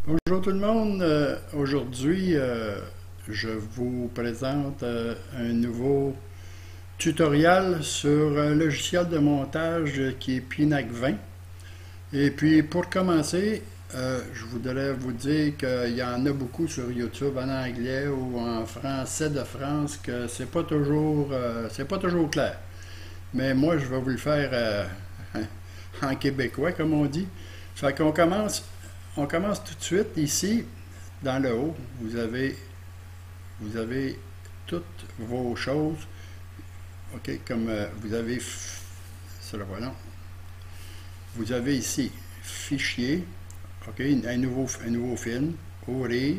Bonjour tout le monde. Aujourd'hui, je vous présente un nouveau tutoriel sur un logiciel de montage qui est Pinac 20. Et puis pour commencer, je voudrais vous dire qu'il y en a beaucoup sur YouTube en anglais ou en français de France que c'est pas toujours clair. Mais moi, je vais vous le faire en québécois, comme on dit. Fait qu'on commence On commence tout de suite ici, dans le haut. Vous avez toutes vos choses. OK, comme vous avez, cela voilà. Vous avez ici fichier. OK, un nouveau film. Ouvrir.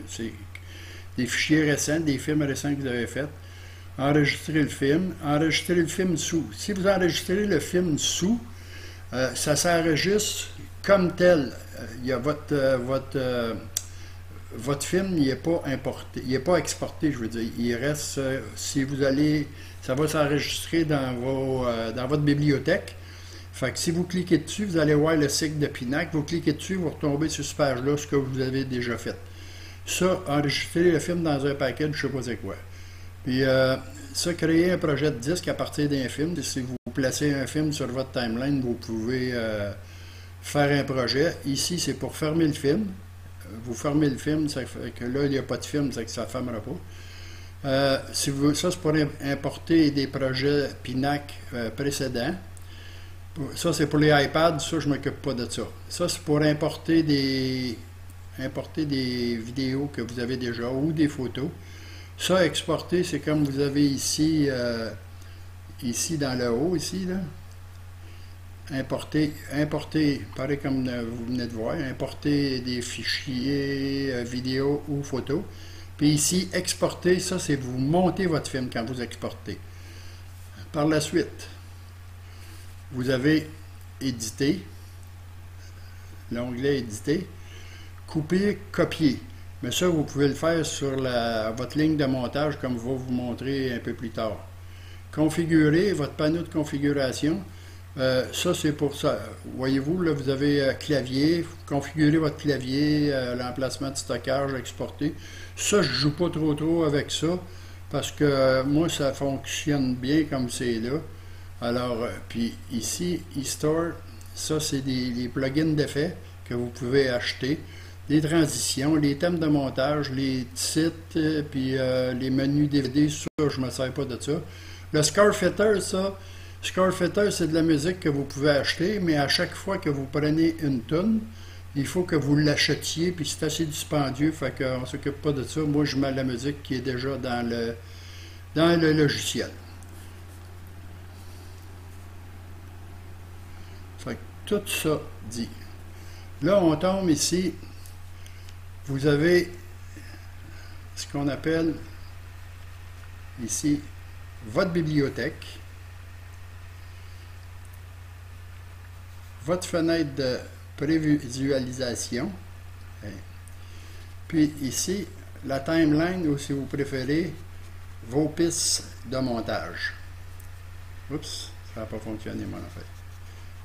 C'est des fichiers récents, des films récents que vous avez faits. Enregistrer le film. Enregistrer le film sous. Si vous enregistrez le film sous, ça s'enregistre comme tel. Il y a votre film, il n'est pas importé, il n'est pas exporté, je veux dire. Il reste, si vous allez, ça va s'enregistrer dans votre bibliothèque. Fait que si vous cliquez dessus, vous allez voir le cycle de Pinac. Vous cliquez dessus, vous retombez sur cette page-là, ce que vous avez déjà fait. Ça, enregistrer le film dans un paquet, je ne sais pas c'est quoi. Puis, ça, créer un projet de disque à partir d'un film. Si vous placez un film sur votre timeline, vous pouvez faire un projet. Ici, c'est pour fermer le film. Vous fermez le film, ça fait que là, il n'y a pas de film, ça fait que ça ne fermera pas. Ça, c'est pour importer des projets Pinac précédents. Ça, c'est pour les iPads. Ça, je ne m'occupe pas de ça. Ça, c'est pour importer des vidéos que vous avez déjà ou des photos. Ça, exporter, c'est comme vous avez ici, ici dans le haut, ici, là. Importer, pareil comme vous venez de voir, importer des fichiers vidéo ou photos. Puis ici, exporter, ça c'est vous montez votre film quand vous exportez. Par la suite, vous avez éditer, l'onglet éditer, couper, copier. Mais ça, vous pouvez le faire sur votre ligne de montage comme je vais vous montrer un peu plus tard. Configurer votre panneau de configuration. Ça, c'est pour ça. Voyez-vous, là, vous avez clavier, configurez votre clavier, l'emplacement de stockage, exporter. Ça, je ne joue pas trop avec ça, parce que moi, ça fonctionne bien comme c'est là. Alors, puis ici, eStore, ça, c'est des plugins d'effets que vous pouvez acheter. Les transitions, les thèmes de montage, les titres, puis les menus DVD, ça, je ne me sers pas de ça. Le Scarfitter, ça, Scarfitter, c'est de la musique que vous pouvez acheter, mais à chaque fois que vous prenez une tune, il faut que vous l'achetiez, puis c'est assez dispendieux, fait qu'on ne s'occupe pas de ça. Moi, je mets la musique qui est déjà dans le logiciel. Fait que tout ça dit. Là, on tombe ici, vous avez ce qu'on appelle ici votre bibliothèque. Votre fenêtre de prévisualisation. Puis ici, la timeline, ou si vous préférez, vos pistes de montage. Oups, ça n'a pas fonctionné mon affaire.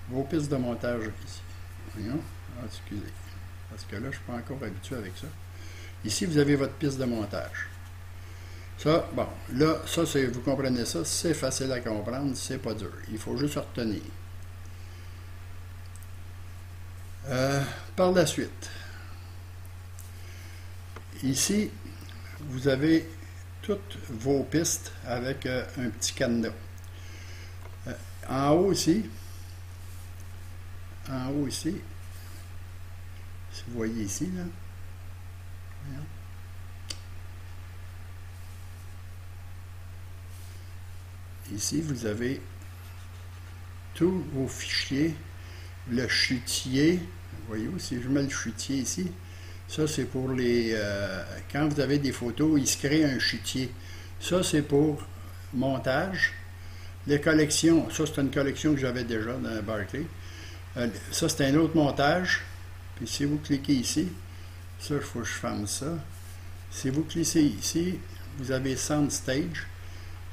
Vos pistes de montage ici. Voyons. Ah, excusez. Parce que là, je ne suis pas encore habitué avec ça. Ici, vous avez votre piste de montage. Ça, bon, là, ça, vous comprenez ça, c'est facile à comprendre, c'est pas dur. Il faut juste retenir. Par la suite, ici, vous avez toutes vos pistes avec un petit cadenas. En haut ici, si vous voyez ici, là, ici, vous avez tous vos fichiers, le chutier. Voyez-vous, si je mets le chutier ici, ça c'est pour les... quand vous avez des photos, il se crée un chutier. Ça c'est pour montage. Les collections, ça c'est une collection que j'avais déjà dans Barclay. Ça c'est un autre montage. Puis si vous cliquez ici, ça il faut que je ferme ça. Si vous cliquez ici, vous avez Soundstage.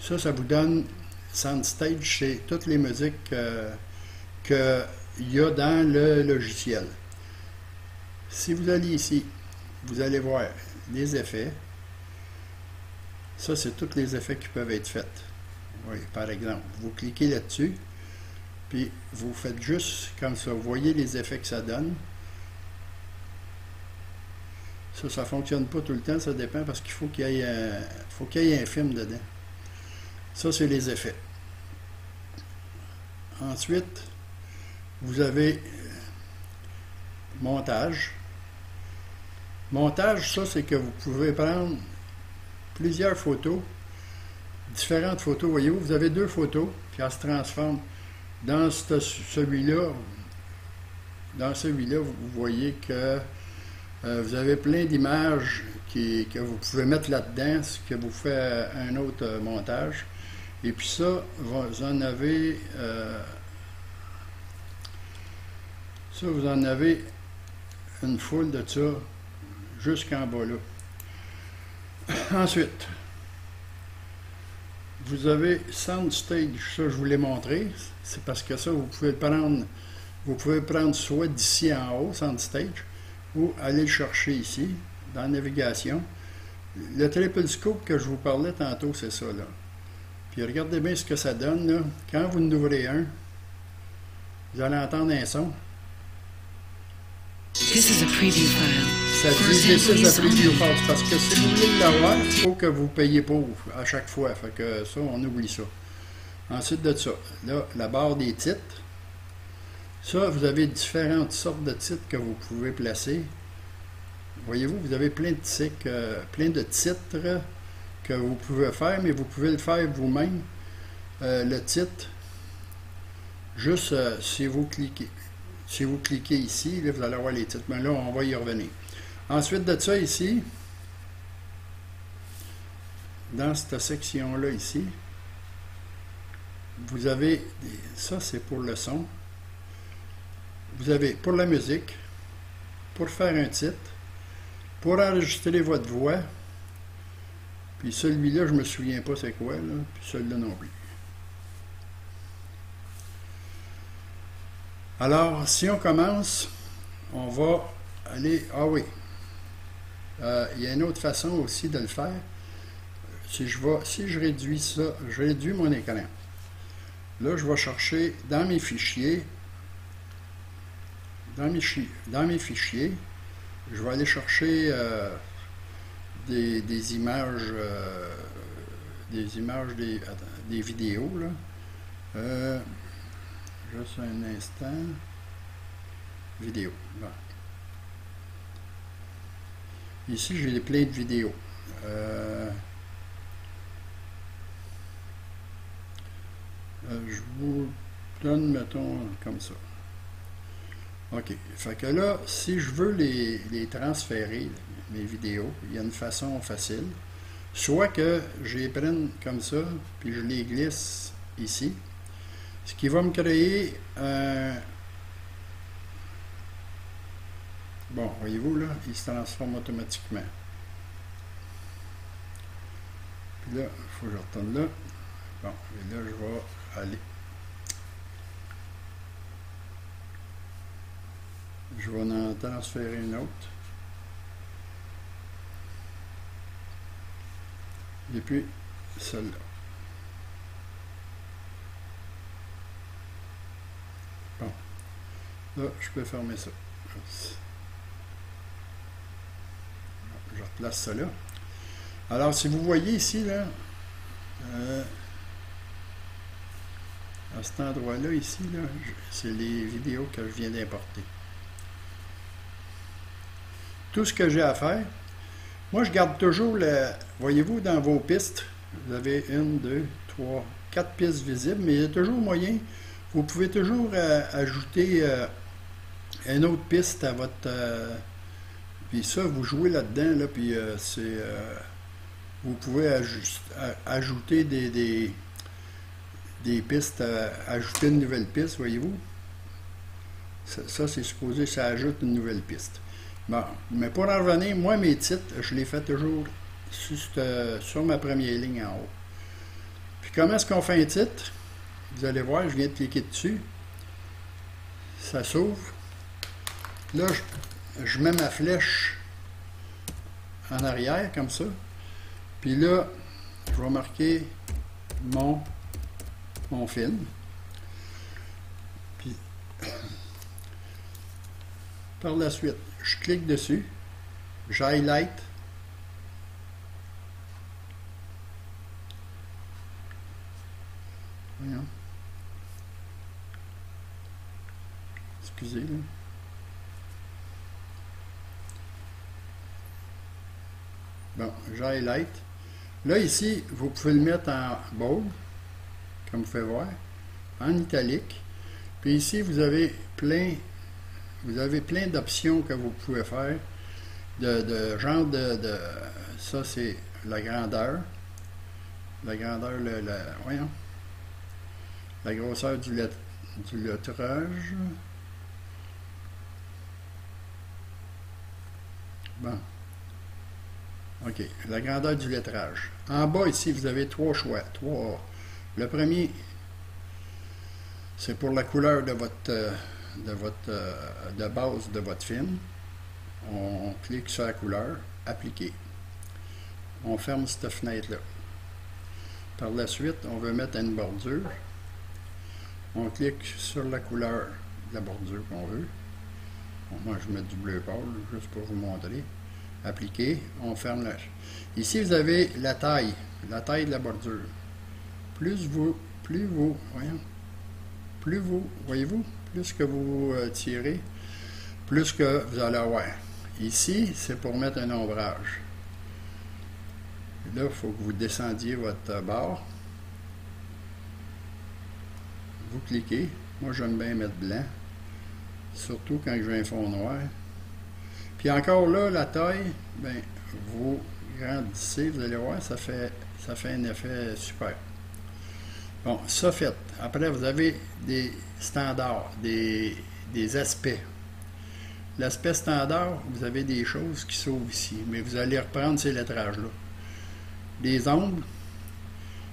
Ça vous donne... Soundstage, c'est toutes les musiques qu'il y a dans le logiciel. Si vous allez ici, vous allez voir les effets. Ça, c'est tous les effets qui peuvent être faits. Oui, par exemple, vous cliquez là-dessus, puis vous faites juste comme ça. Vous voyez les effets que ça donne. Ça ne fonctionne pas tout le temps, ça dépend parce qu'il faut qu'il y ait un film dedans. Ça, c'est les effets. Ensuite, vous avez montage. Montage, ça, c'est que vous pouvez prendre plusieurs photos, différentes photos. Voyez-vous, vous avez deux photos, puis elles se transforment. Dans celui-là, vous voyez que vous avez plein d'images que vous pouvez mettre là-dedans, ce que vous fait un autre montage. Et puis ça, vous en avez une foule de ça jusqu'en bas là. Ensuite, vous avez Soundstage, ça je vous l'ai montré, c'est parce que ça vous pouvez prendre soit d'ici en haut, Soundstage, ou aller le chercher ici, dans la navigation. Le triple scope que je vous parlais tantôt, c'est ça là. Puis regardez bien ce que ça donne là. Quand vous en ouvrez un, vous allez entendre un son. This is a preview file. Ça dit this is a preview file. Parce que si vous voulez l'avoir, il faut que vous payiez pour à chaque fois. Fait que ça, on oublie ça. Ensuite de ça, là, la barre des titres. Ça, vous avez différentes sortes de titres que vous pouvez placer. Voyez-vous, vous avez plein de titres que vous pouvez faire, mais vous pouvez le faire vous-même. Le titre, juste si vous cliquez ici, là, vous allez avoir les titres. Mais là, on va y revenir. Ensuite de ça, ici, dans cette section-là, ici, vous avez, ça c'est pour le son. Vous avez pour la musique, pour faire un titre, pour enregistrer votre voix, puis celui-là, je ne me souviens pas c'est quoi, là, puis celui-là non plus. Alors, si on commence, on va aller... Ah oui, il y a une autre façon aussi de le faire. Si je réduis ça, je réduis mon écran. Là, je vais chercher dans mes fichiers, dans mes fichiers, je vais aller chercher des images, des vidéos, là. Juste un instant. Vidéo. Bon. Ici, j'ai plein de vidéos. Je vous donne, mettons, comme ça. OK. Fait que là, si je veux les transférer, mes vidéos, il y a une façon facile. Soit que je les prenne comme ça, puis je les glisse ici. Ce qui va me créer un... Bon, voyez-vous, là, il se transforme automatiquement. Puis là, il faut que je retourne là. Bon, et là, je vais aller... Je vais en transférer une autre. Et puis, celle-là. Bon. Là, je peux fermer ça. Je replace ça là. Alors, si vous voyez ici, là, à cet endroit-là, ici, là, c'est les vidéos que je viens d'importer. Tout ce que j'ai à faire, moi, je garde toujours le... Voyez-vous, dans vos pistes, vous avez 1, 2, 3, 4 pistes visibles, mais il y a toujours moyen. Vous pouvez toujours ajouter une autre piste à votre... puis ça, vous jouez là-dedans, là, puis vous pouvez ajouter des pistes, ajouter une nouvelle piste, voyez-vous. Ça c'est supposé, ça ajoute une nouvelle piste. Bon, mais pour en revenir, moi, mes titres, je les fais toujours sur ma première ligne en haut. Puis comment est-ce qu'on fait un titre? Vous allez voir, je viens de cliquer dessus. Ça s'ouvre. Là, je mets ma flèche en arrière, comme ça. Puis là, je vais marquer mon film. Puis, par la suite, je clique dessus, j'highlight. Voyons. Excusez, là. Bon, j'highlight. Là, ici, vous pouvez le mettre en bold, comme vous pouvez voir, en italique. Puis ici, vous avez plein d'options que vous pouvez faire de genre de ça, c'est la grandeur. La grandeur, voyons. La grosseur du lettrage. Bon. OK. La grandeur du lettrage. En bas, ici, vous avez trois choix. Le premier, c'est pour la couleur de base de votre film. On clique sur la couleur, appliquer. On ferme cette fenêtre-là. Par la suite, on veut mettre une bordure. On clique sur la couleur de la bordure qu'on veut. Bon, moi, je mets du bleu pâle, juste pour vous montrer. Appliquer, on ferme la... Ici, vous avez la taille de la bordure. Voyez-vous, plus que vous tirez, plus que vous allez avoir. Ici, c'est pour mettre un ombrage. Là, il faut que vous descendiez votre barre. Vous cliquez. Moi, j'aime bien mettre blanc. Surtout quand je veux un fond noir. Puis encore là, la taille, ben, vous grandissez, vous allez voir, ça fait un effet super. Bon, ça fait. Après, vous avez des standards, des aspects. L'aspect standard, vous avez des choses qui s'ouvrent ici, mais vous allez reprendre ces lettrages-là. Des ombres,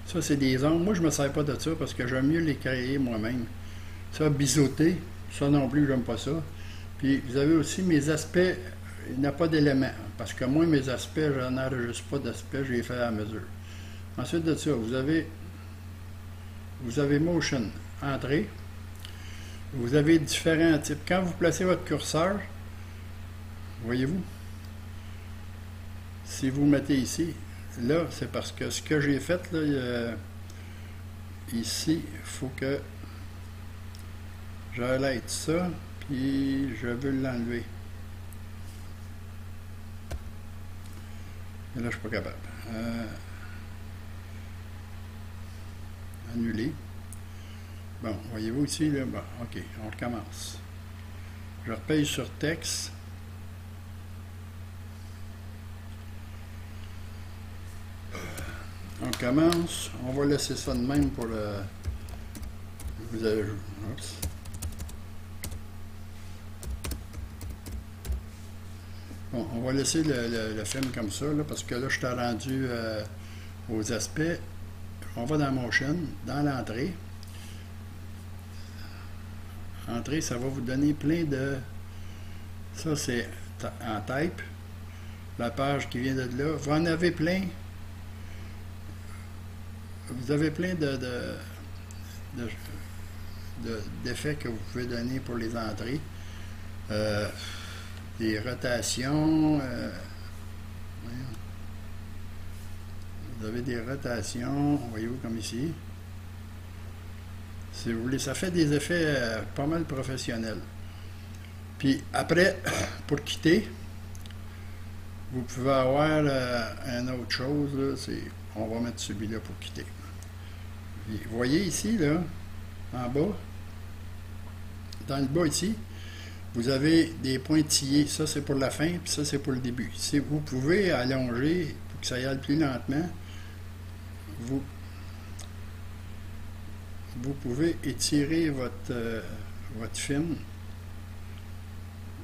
ça c'est des ombres. Moi, je ne me sers pas de ça parce que j'aime mieux les créer moi-même. Ça, biseauté, ça non plus, j'aime pas ça. Puis, vous avez aussi mes aspects, il n'y a pas d'éléments. Parce que moi, mes aspects, je n'enregistre pas d'aspects, je les fais à mesure. Ensuite de ça, vous avez Motion, entrée. Vous avez différents types. Quand vous placez votre curseur, voyez-vous, si vous mettez ici, là, c'est parce que ce que j'ai fait, là, ici, il faut que j'highlight ça, puis je veux l'enlever. Et là, je ne suis pas capable. Annuler. Bon, voyez-vous ici, là, bon, OK, on recommence. Je repaye sur texte. On commence. On va laisser ça de même pour le... Vous avez... Oups. Bon, on va laisser le film comme ça, là, parce que là, je suis rendu aux aspects. On va dans Motion, dans l'entrée. Entrée, ça va vous donner plein de... Ça, c'est en type. La page qui vient de là. Vous en avez plein. Vous avez plein d'effets que vous pouvez donner pour les entrées. Des rotations. Vous avez des rotations, voyez-vous, comme ici. Si vous voulez, ça fait des effets pas mal professionnels. Puis après, pour quitter, vous pouvez avoir une autre chose, là, on va mettre celui-là pour quitter. Puis, vous voyez ici, là, en bas, dans le bas ici, vous avez des pointillés. Ça, c'est pour la fin, puis ça, c'est pour le début. Si vous pouvez allonger pour que ça y aille plus lentement, vous pouvez étirer votre film.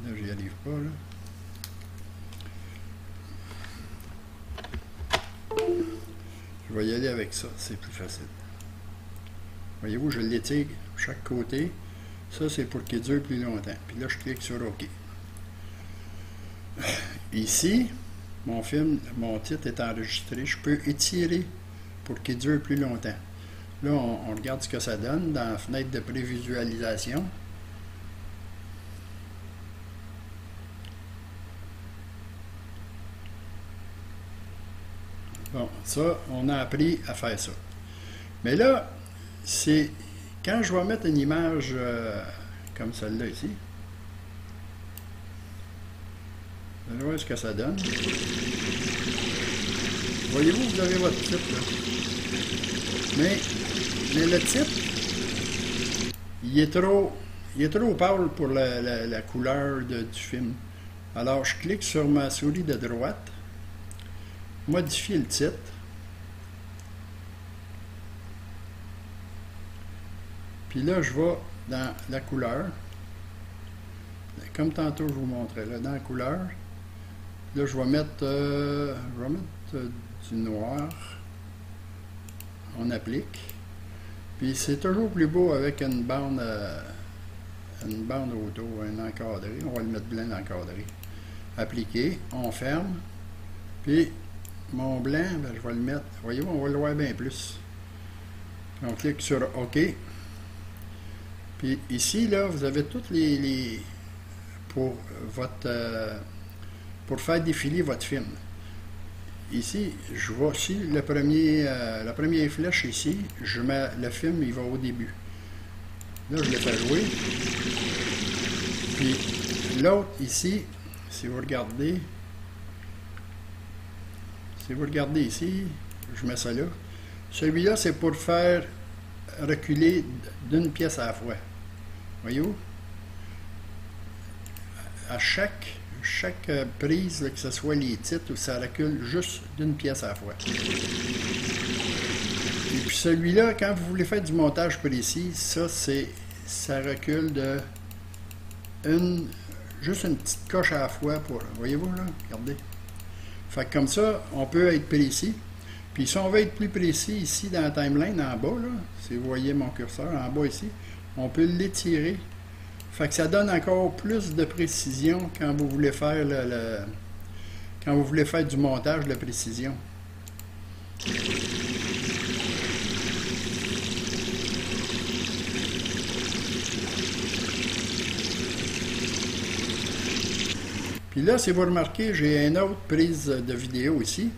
Là, j'y arrive pas, là. Je vais y aller avec ça, c'est plus facile. Voyez-vous, je l'étire chaque côté. Ça, c'est pour qu'il dure plus longtemps. Puis là, je clique sur OK. Puis ici, mon titre est enregistré. Je peux étirer pour qu'il dure plus longtemps. Là, on regarde ce que ça donne dans la fenêtre de prévisualisation. Bon, ça, on a appris à faire ça. Mais là, c'est quand je vais mettre une image comme celle-là ici. Vous allez voir ce que ça donne. Voyez-vous, vous avez votre titre là. Mais le titre, il est trop pâle pour la couleur du film. Alors, je clique sur ma souris de droite, modifier le titre. Puis là, je vais dans la couleur. Comme tantôt, je vous montrais, là, dans la couleur. Là, je vais mettre du noir. On applique. Puis c'est toujours plus beau avec une bande autour, un encadré. On va le mettre blanc encadré. Appliquer, on ferme. Puis mon blanc, ben, je vais le mettre. Voyez-vous, on va le voir bien plus. On clique sur OK. Puis ici, là, vous avez toutes les pour faire défiler votre film. Ici, je vois aussi la première flèche ici, je mets le film, il va au début. Là, je le fais jouer. Puis l'autre ici, si vous regardez ici, je mets ça là. Celui-là, c'est pour faire reculer d'une pièce à la fois. Voyez-vous? À chaque prise, là, que ce soit les titres, ça recule juste d'une pièce à la fois. Et puis celui-là, quand vous voulez faire du montage précis, ça recule de juste une petite coche à la fois. Voyez-vous là? Regardez. Fait que comme ça, on peut être précis. Puis si on veut être plus précis ici dans la timeline, en bas, là, si vous voyez mon curseur en bas ici, on peut l'étirer. Fait que ça donne encore plus de précision quand vous voulez faire quand vous voulez faire du montage de précision. Puis là, si vous remarquez, j'ai une autre prise de vidéo ici.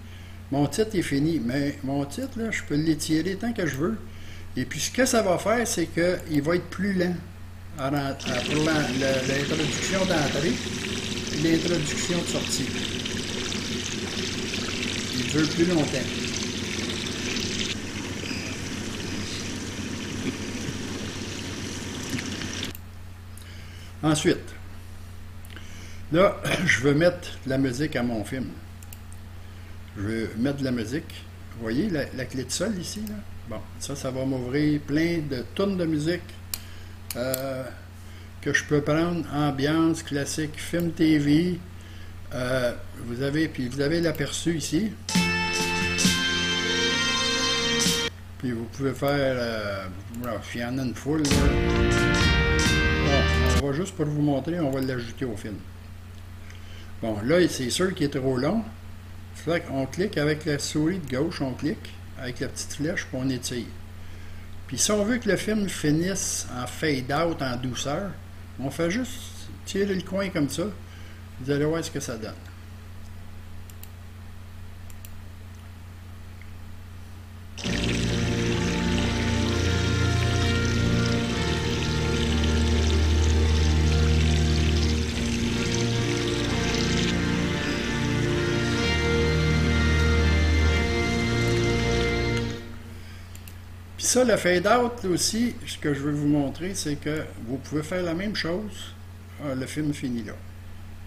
Mon titre est fini, mais mon titre, là, je peux l'étirer tant que je veux. Et puis ce que ça va faire, c'est qu'il va être plus lent pour l'introduction d'entrée et l'introduction de sortie. Il dure plus longtemps. Ensuite, là, je veux mettre de la musique à mon film. Je veux mettre de la musique. Vous voyez la clé de sol ici, là? Bon, ça va m'ouvrir plein de tonnes de musique que je peux prendre, ambiance, classique, film TV. Vous avez l'aperçu ici. Puis vous pouvez faire, il y en a une foule. Là. Bon, on va juste pour vous montrer, on va l'ajouter au film. Bon, là, c'est sûr qu'il est trop long. Fait qu'on clique avec la souris de gauche, on clique avec la petite flèche, puis on étire. Puis si on veut que le film finisse en fade-out, en douceur, on fait juste tirer le coin comme ça. Vous allez voir ce que ça donne. Ça, le fade-out aussi, ce que je veux vous montrer, c'est que vous pouvez faire la même chose. Le film finit là.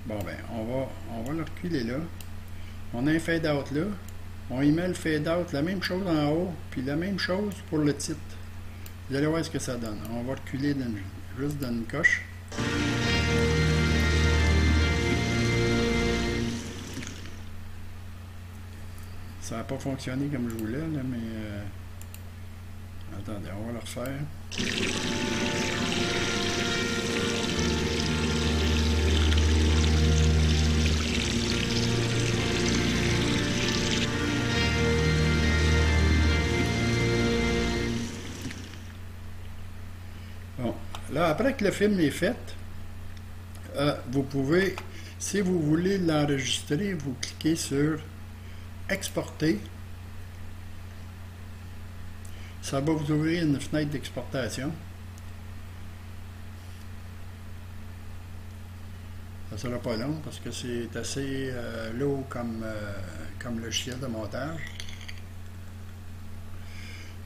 Bon, ben, on va le reculer là. On a un fade-out là. On y met le fade-out, la même chose en haut, puis la même chose pour le titre. Vous allez voir ce que ça donne. On va reculer juste d'une coche. Ça n'a pas fonctionné comme je voulais, là, mais... Attendez, on va le refaire. Là, après que le film est fait, vous pouvez, si vous voulez l'enregistrer, vous cliquez sur Exporter. Ça va vous ouvrir une fenêtre d'exportation. Ça sera pas long parce que c'est assez lourd comme logiciel de montage.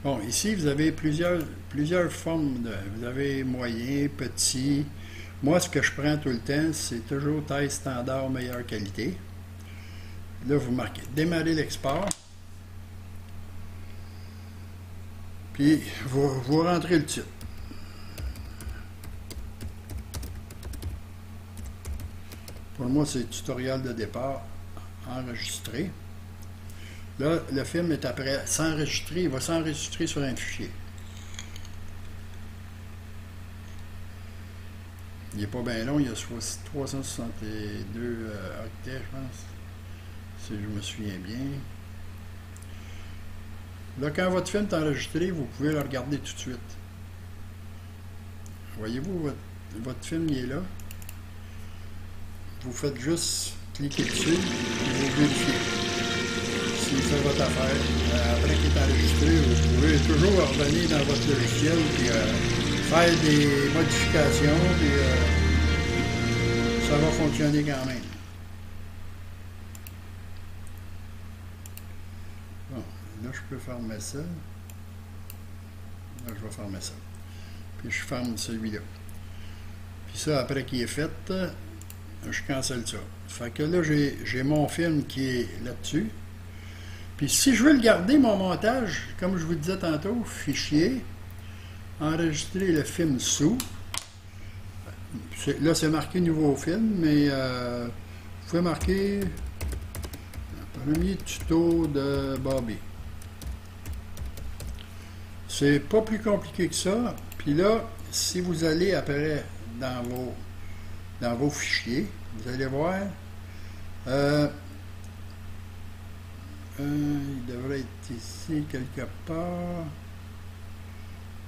Bon, ici, vous avez plusieurs formes. Vous avez moyen, petit. Moi, ce que je prends tout le temps, c'est toujours taille standard, meilleure qualité. Là, vous marquez démarrer l'export. Puis, vous rentrez le titre. Pour moi, c'est tutoriel de départ enregistré. Là, le film est après s'enregistrer. Il va s'enregistrer sur un fichier. Il n'est pas bien long. Il y a 362 octets, je pense. Si je me souviens bien. Là, quand votre film est enregistré, vous pouvez le regarder tout de suite. Voyez-vous, votre film, il est là. Vous faites juste cliquer dessus et vous vérifiez si c'est votre affaire. Après qu'il est enregistré, vous pouvez toujours revenir dans votre logiciel et faire des modifications et ça va fonctionner quand même. Bon, là je peux fermer ça. Là je vais fermer ça. Puis je ferme celui-là. Puis ça, après qu'il est fait, je cancelle ça. Fait que là, j'ai mon film qui est là-dessus. Puis si je veux le garder, mon montage, comme je vous disais tantôt, fichier, enregistrer le film sous. Là, c'est marqué nouveau film, mais vous pouvez marquer premier tuto de Bobby. C'est pas plus compliqué que ça. Puis là, si vous allez après dans vos fichiers, vous allez voir, il devrait être ici quelque part,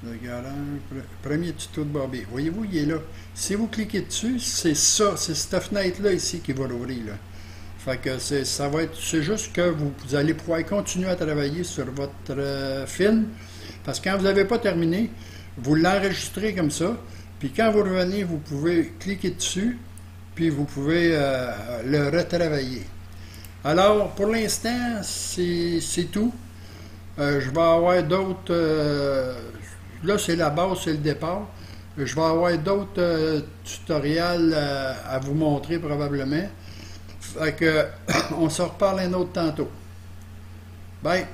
le garage, premier tuto de Bobby. Voyez-vous, il est là. Si vous cliquez dessus, c'est ça, c'est cette fenêtre-là ici qui va l'ouvrir, là. Fait que c'est juste que vous allez pouvoir continuer à travailler sur votre film, parce que quand vous n'avez pas terminé, vous l'enregistrez comme ça, puis quand vous revenez, vous pouvez cliquer dessus, puis vous pouvez le retravailler. Alors, pour l'instant, c'est tout. Je vais avoir d'autres... là, c'est la base, c'est le départ. Je vais avoir d'autres tutoriels à vous montrer probablement. Fait que, on se reparle un autre tantôt. Bye!